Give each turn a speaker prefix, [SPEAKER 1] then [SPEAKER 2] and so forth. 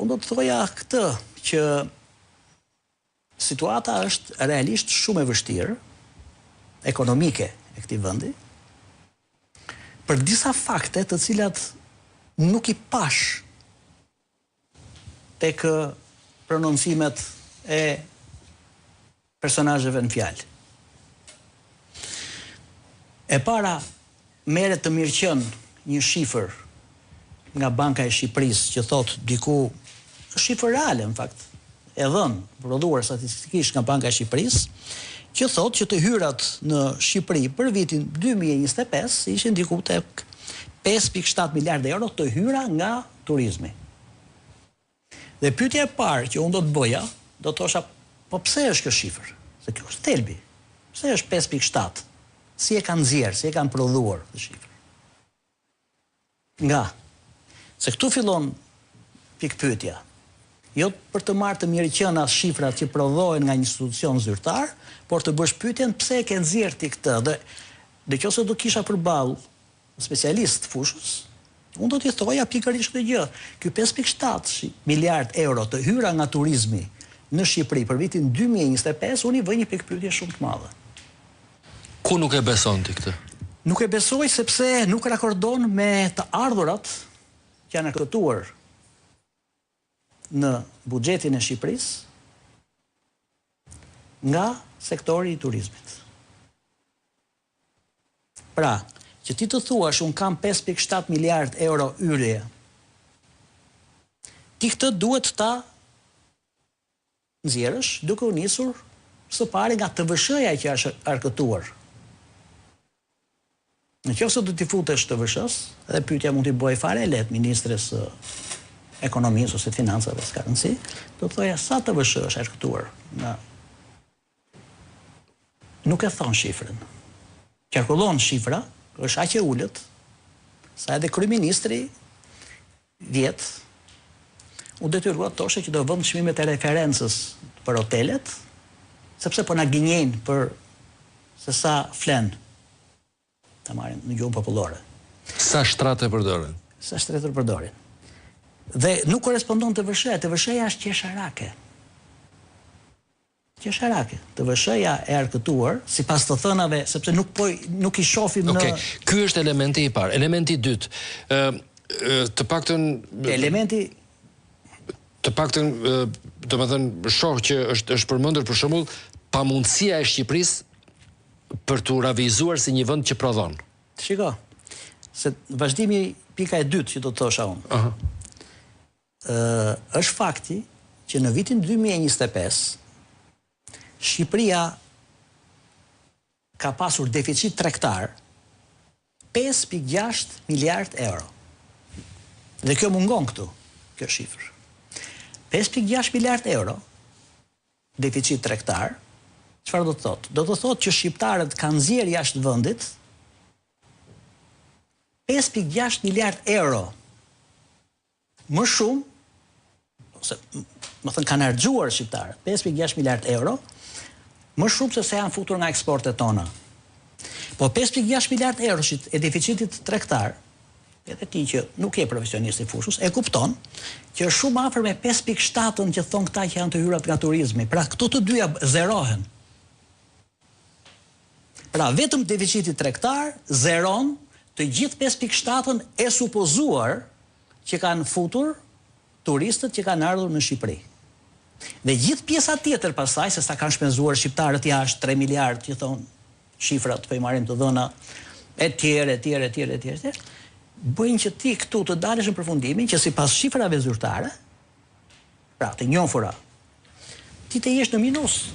[SPEAKER 1] Unë do të thoja këtë, që situata është realisht shumë e vështirë, ekonomike e këtij vendi, për disa fakte të cilat nuk i pash tek prononcimet e personazheve në fjalë. E para, merret të mirëqen një shifër nga Banka e Shqipërisë që thot diku, shifër reale në fakt, e dhënë prodhuar statistikisht nga Banka e Shqipërisë, që thot që të hyrat në Shqipëri për vitin 2025 ishin diku tek 5.7 miliardë euro të hyra nga turizmi. Dhe pyetja e parë që unë do të bëja, do të thosha, po pse është kjo shifër? Se kjo është thelbi. Pse është 5.7? Si e kanë nxjerrë, si e kanë prodhuar këtë shifër? Nga se këtu fillon pikpyetja. Jo për të marrë të mirëqen as shifrat që prodhohen nga një institucion zyrtar, por të bësh pyetjen pse e ke nxjerrë ti këtë. Dhe nëse do kisha përballë specialist fushës, unë do t'i thoja pikërisht këtë gjë. Ky 5.7 miliard euro të hyra nga turizmi në Shqipëri për vitin 2025, unë i vëj një pikpyetje shumë të madhe.
[SPEAKER 2] Ku nuk e beson ti këtë?
[SPEAKER 1] Nuk e besoj sepse nuk rakordon me të ardhurat që janë aktuar në buxhetin e Shqipërisë nga sektori i turizmit. Pra, që ti të thuash unë kam 5.7 miliard euro yrje, ti këtë duhet ta nxjerrësh duke u nisur së pari nga TVSH-ja që është arkëtuar. Në qoftë se do t'i futesh TVSH-s, edhe pyetja mund t'i bëj fare lehtë ministres ekonomisë ose financave, s'ka rëndësi, do të thoja sa TVSH është arkëtuar nga. Nuk e thon shifrën. Qarkullon shifra, është aq e ulët, sa edhe kryeministri vjet u detyrua të thoshe që do vëmë çmimet e referencës për hotelet, sepse po na gënjejnë për se sa flen. Ta marrin në gjuhën popullore.
[SPEAKER 2] Sa shtrate përdoren?
[SPEAKER 1] Sa shtrate përdoren. Dhe nuk korespondon TVSH-ja, TVSH-ja është qesharake. Qesharake. TVSH-ja e arkëtuar, sipas të thënave, sepse nuk i shohim në.
[SPEAKER 2] Okej, ky është elementi i parë. Elementi i dytë. Të paktën domethënë shoh që është përmendur për shembull pamundësia e Shqipërisë për të ravizuar si një vend që prodhon.
[SPEAKER 1] Shiko, se vazhdimi pika e dytë që do të thosha unë. Është fakti që në vitin 2025 Shqipëria ka pasur deficit tregtar 5.6 miliard euro. Dhe kjo mungon këtu, kjo shifër. 5.6 miliard euro deficit tregtar. Çfarë do të thotë? Do të thotë që shqiptarët kanë nxjerrë jashtë vendit 5.6 miliard euro më shumë, ose më thënë kanë harxuar shqiptarët 5.6 miliard euro më shumë se sa janë futur nga eksportet tona. Po 5.6 miliard euro e deficitit tregtar, edhe ti që nuk je profesionist i fushës, e kupton që është shumë afër me 5.7-ën që thon këta që janë të hyrat nga turizmi. Pra këto të dyja zerohen. Pra vetëm deficiti tregtar zeron të gjithë 5.7-ën e supozuar që kanë futur turistët që kanë ardhur në Shqipëri. Dhe gjithë pjesa tjetër pastaj, se sa kanë shpenzuar shqiptarët jashtë 3 miliard që thon shifrat, po i marrim të dhëna etj, bëjnë që ti këtu të dalësh në përfundimin që sipas shifrave zyrtare, pra të njohura, ti të jesh në minus.